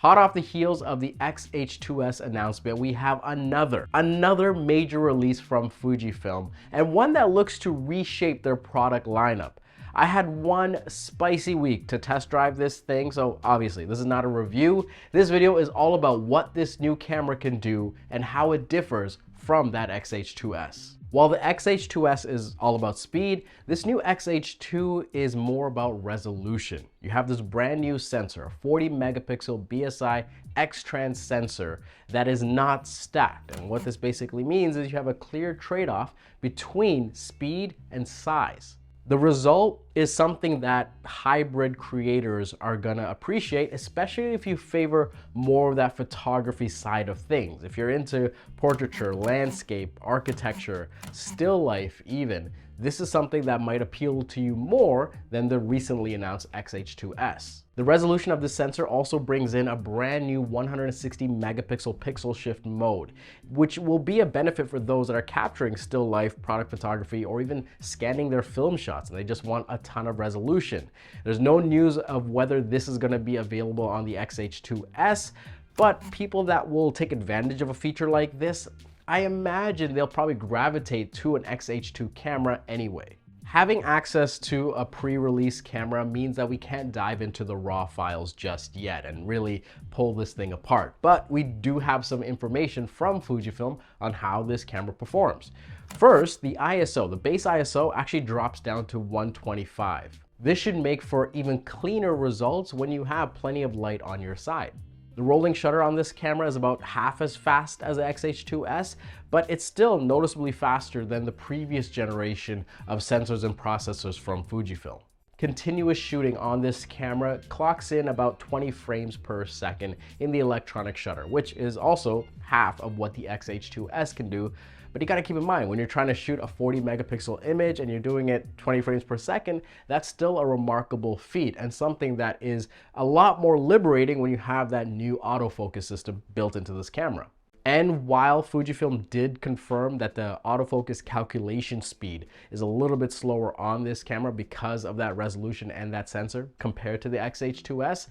Hot off the heels of the X-H2s announcement, we have another major release from Fujifilm, and one that looks to reshape their product lineup. I had one spicy week to test drive this thing, so obviously this is not a review. This video is all about what this new camera can do and how it differs from that X-H2s. While the X-H2s is all about speed, this new X-H2 is more about resolution. You have this brand new sensor, a 40 megapixel BSI X-Trans sensor that is not stacked. And what this basically means is you have a clear trade-off between speed and size. The result is something that hybrid creators are gonna appreciate, especially if you favor more of that photography side of things. If you're into portraiture, landscape, architecture, still life even, this is something that might appeal to you more than the recently announced X-H2s. The resolution of this sensor also brings in a brand new 160 megapixel pixel shift mode, which will be a benefit for those that are capturing still life, product photography, or even scanning their film shots and they just want a ton of resolution. There's no news of whether this is going to be available on the X-H2s, but people that will take advantage of a feature like this, I imagine they'll probably gravitate to an X-H2 camera anyway. Having access to a pre-release camera means that we can't dive into the raw files just yet and really pull this thing apart. But we do have some information from Fujifilm on how this camera performs. First, the ISO, the base ISO actually drops down to 125. This should make for even cleaner results when you have plenty of light on your side. The rolling shutter on this camera is about half as fast as the X-H2s, but it's still noticeably faster than the previous generation of sensors and processors from Fujifilm. Continuous shooting on this camera clocks in about 20 frames per second in the electronic shutter, which is also half of what the X-H2s can do. But you gotta keep in mind, when you're trying to shoot a 40 megapixel image and you're doing it 20 frames per second, that's still a remarkable feat and something that is a lot more liberating when you have that new autofocus system built into this camera. And while Fujifilm did confirm that the autofocus calculation speed is a little bit slower on this camera because of that resolution and that sensor compared to the X-H2s,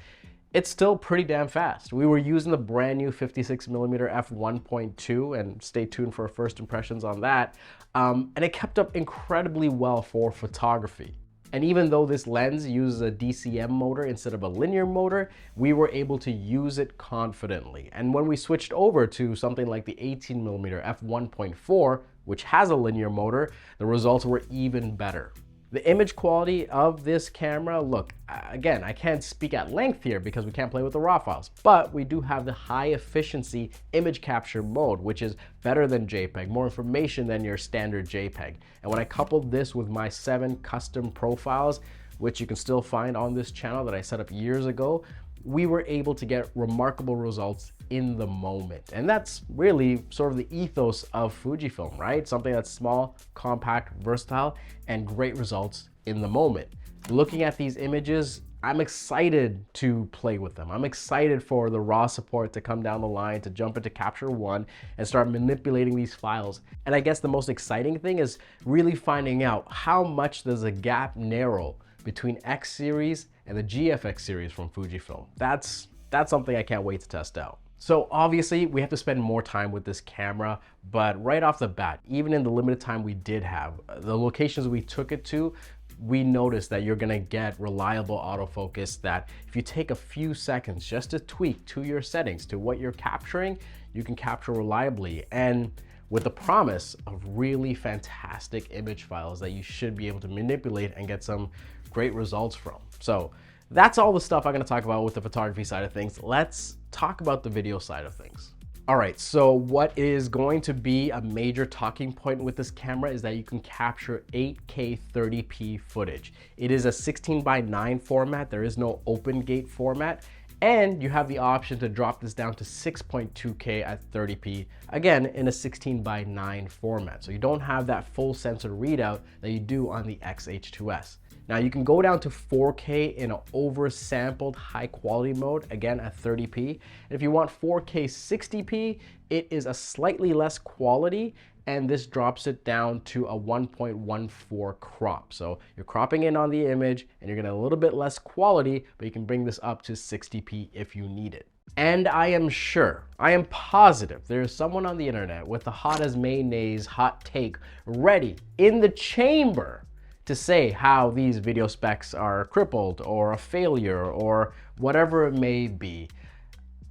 it's still pretty damn fast. We were using the brand new 56mm f1.2 and stay tuned for first impressions on that. And it kept up incredibly well for photography. And even though this lens uses a DCM motor instead of a linear motor, we were able to use it confidently. And when we switched over to something like the 18mm f1.4, which has a linear motor, the results were even better. The image quality of this camera, look, again, I can't speak at length here because we can't play with the raw files, but we do have the high efficiency image capture mode, which is better than JPEG, more information than your standard JPEG. And when I coupled this with my 7 custom profiles, which you can still find on this channel that I set up years ago, we were able to get remarkable results in the moment. And that's really sort of the ethos of Fujifilm, right? Something that's small, compact, versatile, and great results in the moment. Looking at these images, I'm excited to play with them. I'm excited for the raw support to come down the line, to jump into Capture One and start manipulating these files. And I guess the most exciting thing is really finding out how much does a gap narrow between X series and the GFX series from Fujifilm. That's something I can't wait to test out. So obviously we have to spend more time with this camera, but right off the bat, even in the limited time we did have, the locations we took it to, we noticed that you're gonna get reliable autofocus that if you take a few seconds just to tweak to your settings, to what you're capturing, you can capture reliably. And with the promise of really fantastic image files that you should be able to manipulate and get some great results from. So that's all the stuff I'm gonna talk about with the photography side of things. Let's talk about the video side of things. All right, so what is going to be a major talking point with this camera is that you can capture 8K 30p footage. It is a 16:9 format. There is no open gate format. And you have the option to drop this down to 6.2K at 30p, again, in a 16:9 format. So you don't have that full sensor readout that you do on the X-H2s. Now you can go down to 4K in an oversampled high quality mode, again at 30p. And if you want 4K 60p, it is a slightly less quality, and this drops it down to a 1.14 crop. So you're cropping in on the image and you're getting a little bit less quality, but you can bring this up to 60p if you need it. And I am positive there's someone on the internet with the hot as mayonnaise hot take ready in the chamber to say how these video specs are crippled or a failure or whatever it may be.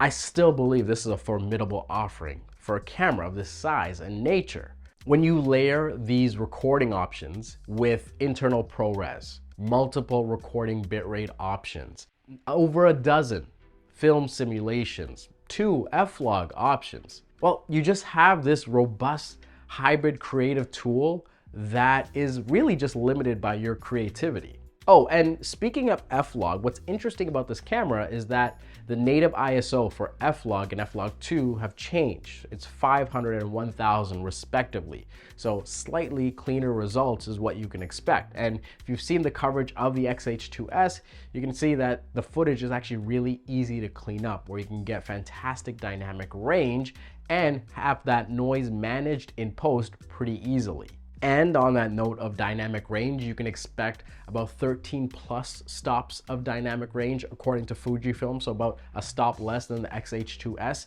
I still believe this is a formidable offering for a camera of this size and nature. When you layer these recording options with internal ProRes, multiple recording bitrate options, over a dozen film simulations, 2 F-Log options, well, you just have this robust hybrid creative tool that is really just limited by your creativity. Oh, and speaking of F-Log, what's interesting about this camera is that the native ISO for F-Log and F-Log 2 have changed. It's 500 and 1000 respectively. So slightly cleaner results is what you can expect. And if you've seen the coverage of the X-H2s, you can see that the footage is actually really easy to clean up, where you can get fantastic dynamic range and have that noise managed in post pretty easily. And on that note of dynamic range, you can expect about 13 plus stops of dynamic range according to Fujifilm, so about a stop less than the X-H2s.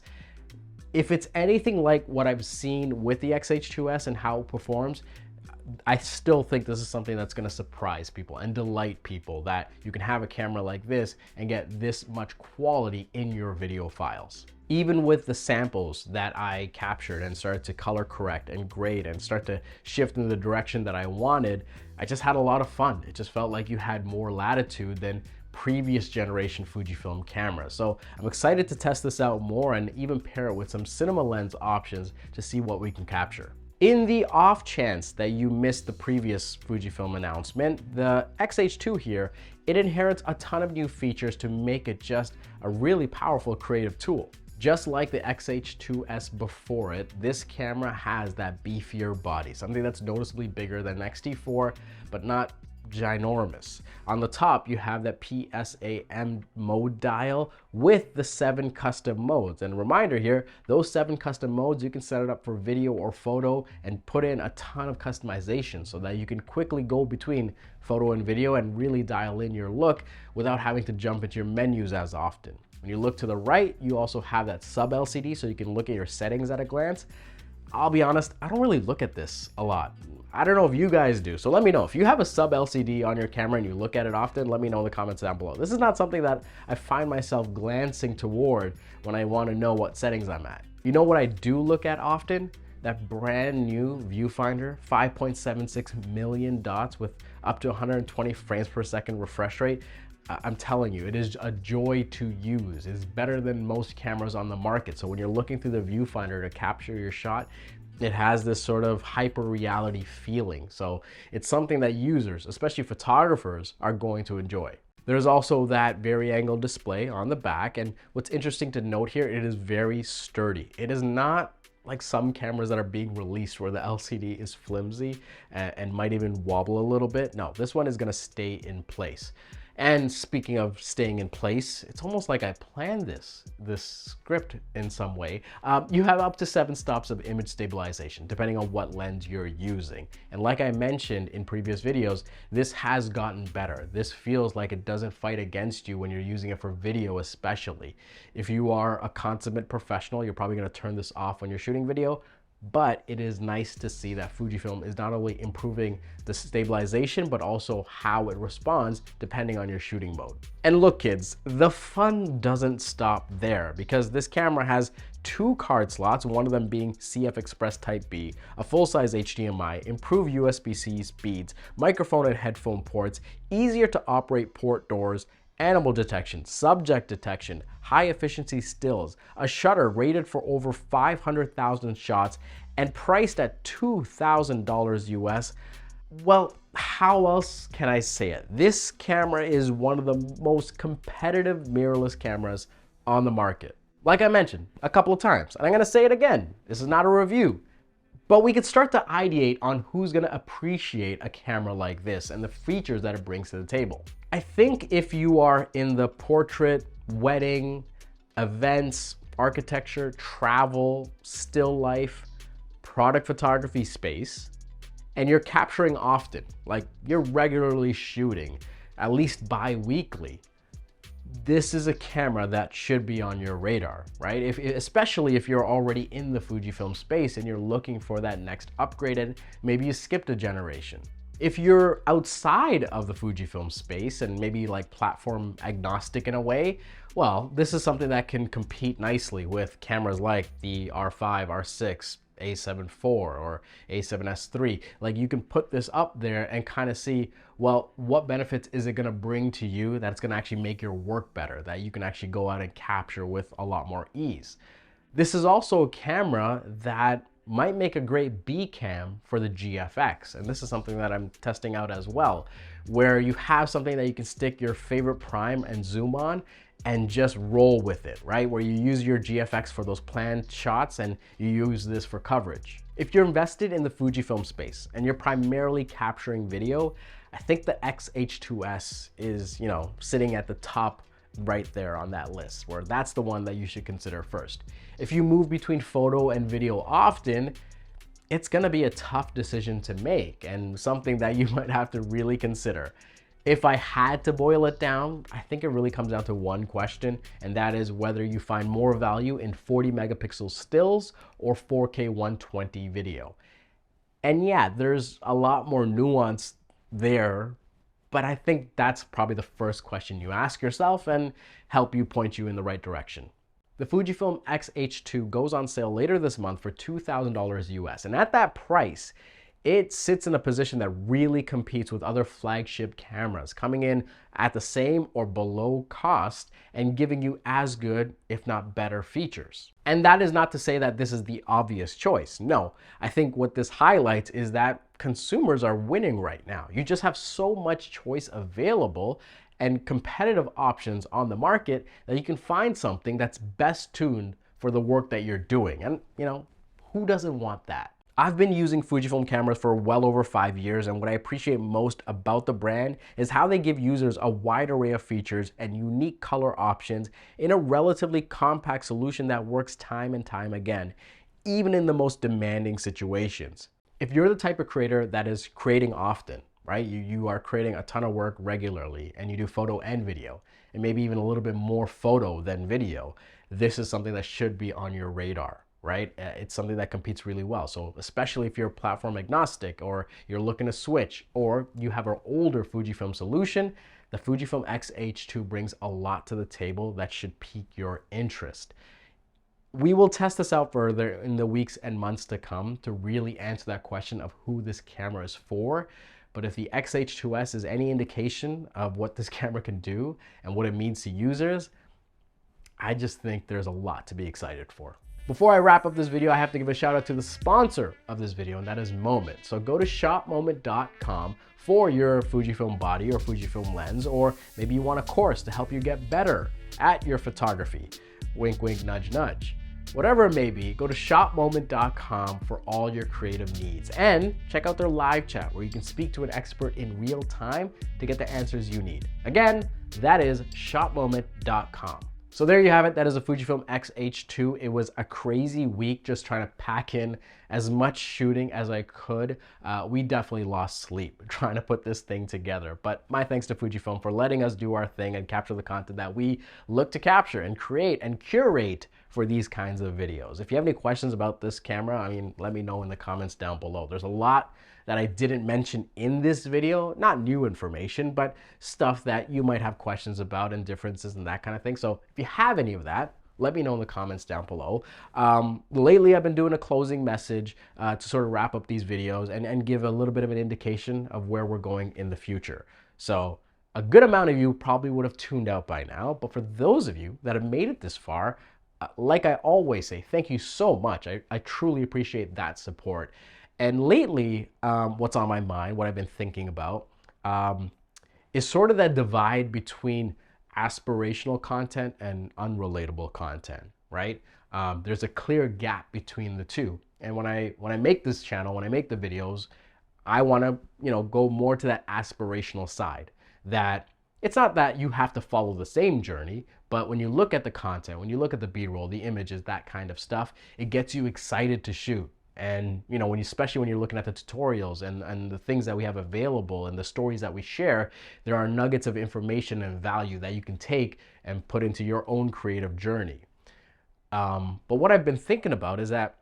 If it's anything like what I've seen with the X-H2s and how it performs, I still think this is something that's going to surprise people and delight people, that you can have a camera like this and get this much quality in your video files. Even with the samples that I captured and started to color correct and grade and start to shift in the direction that I wanted, I just had a lot of fun. It just felt like you had more latitude than previous generation Fujifilm cameras. So I'm excited to test this out more and even pair it with some cinema lens options to see what we can capture. In the off chance that you missed the previous Fujifilm announcement, the X-H2 here, it inherits a ton of new features to make it just a really powerful creative tool. Just like the X-H2s before it, this camera has that beefier body, something that's noticeably bigger than X-T4, but not ginormous. On the top, you have that PSAM mode dial with the 7 custom modes. And reminder here, those 7 custom modes, you can set it up for video or photo and put in a ton of customization so that you can quickly go between photo and video and really dial in your look without having to jump into your menus as often. When you look to the right, you also have that sub LCD so you can look at your settings at a glance. I'll be honest, I don't really look at this a lot. I don't know if you guys do, so let me know. If you have a sub LCD on your camera and you look at it often, let me know in the comments down below. This is not something that I find myself glancing toward when I want to know what settings I'm at. You know what I do look at often? That brand new Viewfinder, 5.76 million dots with up to 120 frames per second refresh rate. I'm telling you, it is a joy to use. It's better than most cameras on the market. So when you're looking through the viewfinder to capture your shot, it has this sort of hyper reality feeling. So it's something that users, especially photographers, are going to enjoy. There's also that vari-angle display on the back. And what's interesting to note here, it is very sturdy. It is not like some cameras that are being released where the LCD is flimsy and might even wobble a little bit. No, this one is gonna stay in place. And speaking of staying in place, it's almost like I planned this script in some way. You have up to 7 stops of image stabilization, depending on what lens you're using. And like I mentioned in previous videos, this has gotten better. This feels like it doesn't fight against you when you're using it for video especially. If you are a consummate professional, you're probably gonna turn this off when you're shooting video. But it is nice to see that Fujifilm is not only improving the stabilization, but also how it responds depending on your shooting mode. And look kids, the fun doesn't stop there, because this camera has 2 card slots, one of them being CF Express Type B, a full-size HDMI, improved USB-C speeds, microphone and headphone ports, easier to operate port doors, animal detection, subject detection, high efficiency stills, a shutter rated for over 500,000 shots and priced at $2,000 US. Well, how else can I say it? This camera is one of the most competitive mirrorless cameras on the market. Like I mentioned a couple of times, and I'm gonna say it again, this is not a review. But we could start to ideate on who's gonna appreciate a camera like this and the features that it brings to the table. I think if you are in the portrait, wedding, events, architecture, travel, still life, product photography space, and you're capturing often, like you're regularly shooting, at least bi-weekly, this is a camera that should be on your radar, right? Especially if you're already in the Fujifilm space and you're looking for that next upgrade and maybe you skipped a generation. If you're outside of the Fujifilm space and maybe like platform agnostic in a way, well, this is something that can compete nicely with cameras like the R5, R6, A7 IV or A7S III. Like you can put this up there and kind of see, well, what benefits is it going to bring to you that's going to actually make your work better, that you can actually go out and capture with a lot more ease. This is also a camera that might make a great B cam for the GFX. And this is something that I'm testing out as well, where you have something that you can stick your favorite prime and zoom on and just roll with it, right? Where you use your GFX for those planned shots and you use this for coverage. If you're invested in the Fujifilm space and you're primarily capturing video, I think the X-H2s is, sitting at the top right there on that list, where that's the one that you should consider first. If you move between photo and video often, it's gonna be a tough decision to make and something that you might have to really consider. If I had to boil it down, I think it really comes down to one question, and that is whether you find more value in 40 megapixel stills or 4K 120 video. And yeah, there's a lot more nuance there, but I think that's probably the first question you ask yourself and help you point you in the right direction. The Fujifilm X-H2 goes on sale later this month for $2,000 US, and at that price, it sits in a position that really competes with other flagship cameras, coming in at the same or below cost and giving you as good, if not better, features. And that is not to say that this is the obvious choice. No, I think what this highlights is that consumers are winning right now. You just have so much choice available and competitive options on the market that you can find something that's best tuned for the work that you're doing. And who doesn't want that? I've been using Fujifilm cameras for well over 5 years, and what I appreciate most about the brand is how they give users a wide array of features and unique color options in a relatively compact solution that works time and time again, even in the most demanding situations. If you're the type of creator that is creating often, right? You are creating a ton of work regularly and you do photo and video, and maybe even a little bit more photo than video, this is something that should be on your radar. Right? It's something that competes really well. So especially if you're platform agnostic or you're looking to switch or you have an older Fujifilm solution, the Fujifilm X-H2 brings a lot to the table that should pique your interest. We will test this out further in the weeks and months to come to really answer that question of who this camera is for. But if the X-H2s is any indication of what this camera can do and what it means to users, I just think there's a lot to be excited for. Before I wrap up this video, I have to give a shout out to the sponsor of this video, and that is Moment. So go to shopmoment.com for your Fujifilm body or Fujifilm lens, or maybe you want a course to help you get better at your photography. Wink, wink, nudge, nudge. Whatever it may be, go to shopmoment.com for all your creative needs. And check out their live chat where you can speak to an expert in real time to get the answers you need. Again, that is shopmoment.com. So there you have it. That is a Fujifilm X-H2. It was a crazy week just trying to pack in as much shooting as I could. We definitely lost sleep trying to put this thing together. But my thanks to Fujifilm for letting us do our thing and capture the content that we look to capture and create and curate for these kinds of videos. If you have any questions about this camera, let me know in the comments down below. There's a lot that I didn't mention in this video, not new information, but stuff that you might have questions about and differences and that kind of thing. So if you have any of that, let me know in the comments down below. Lately, I've been doing a closing message to sort of wrap up these videos and give a little bit of an indication of where we're going in the future. So a good amount of you probably would have tuned out by now, but for those of you that have made it this far, like I always say, thank you so much. I truly appreciate that support. And lately, what's on my mind, what I've been thinking about, is sort of that divide between aspirational content and unrelatable content, right? There's a clear gap between the two. And when I make this channel, when I make the videos, I want to, go more to that aspirational side. That it's not that you have to follow the same journey, but when you look at the content, when you look at the B-roll, the images, that kind of stuff, it gets you excited to shoot. And you know, especially when you're looking at the tutorials and the things that we have available and the stories that we share, there are nuggets of information and value that you can take and put into your own creative journey. But what I've been thinking about is that,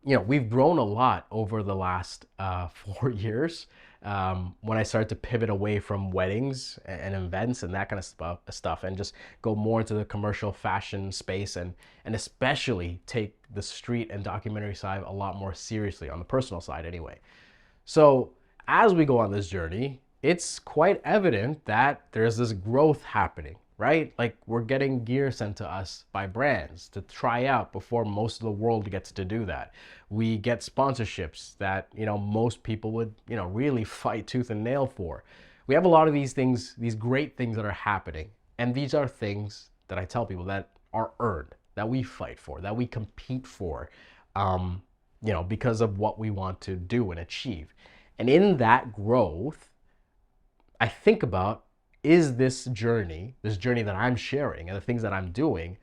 you know, we've grown a lot over the last 4 years. When I started to pivot away from weddings and events and that kind of stuff, and just go more into the commercial fashion space, and especially take the street and documentary side a lot more seriously, on the personal side anyway. So as we go on this journey, it's quite evident that there's this growth happening, right? Like, we're getting gear sent to us by brands to try out before most of the world gets to do that. We get sponsorships that, you know, most people would, you know, really fight tooth and nail for. We have a lot of these things, these great things that are happening. And these are things that I tell people that are earned, that we fight for, that we compete for, you know, because of what we want to do and achieve. And in that growth, I think about, is this journey that I'm sharing and the things that I'm doing,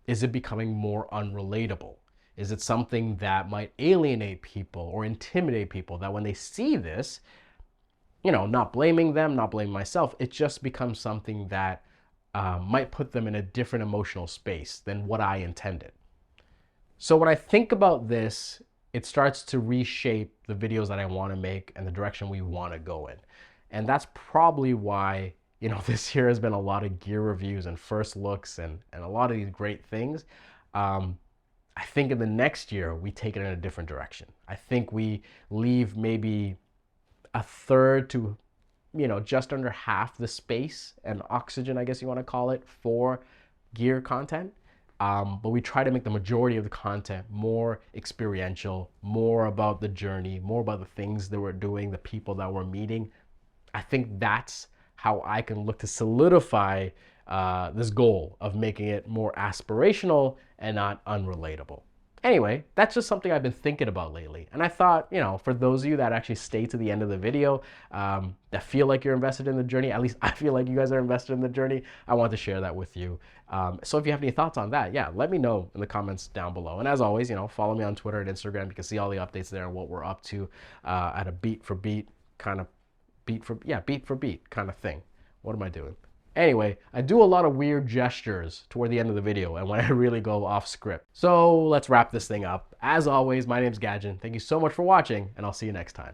is it becoming more unrelatable? Is it something that might alienate people or intimidate people, that when they see this, you know, not blaming them, not blaming myself, it just becomes something that might put them in a different emotional space than what I intended? So when I think about this, it starts to reshape the videos that I want to make and the direction we want to go in. And that's probably why, you know, this year has been a lot of gear reviews and first looks and a lot of these great things. I think in the next year, we take it in a different direction. I think we leave maybe a third to, you know, just under half the space and oxygen, I guess you want to call it, for gear content. But we try to make the majority of the content more experiential, more about the journey, more about the things that we're doing, the people that we're meeting. I think that's how I can look to solidify this goal of making it more aspirational and not unrelatable. Anyway, that's just something I've been thinking about lately. And I thought, you know, for those of you that actually stay to the end of the video, that feel like you're invested in the journey, at least I feel like you guys are invested in the journey, I want to share that with you. So if you have any thoughts on that, yeah, let me know in the comments down below. And as always, you know, follow me on Twitter and Instagram. You can see all the updates there and what we're up to at a beat for beat kind of beat for beat kind of thing. What am I doing? Anyway, I do a lot of weird gestures toward the end of the video and when I really go off script. So let's wrap this thing up. As always, my name's Gadgen. Thank you so much for watching, and I'll see you next time.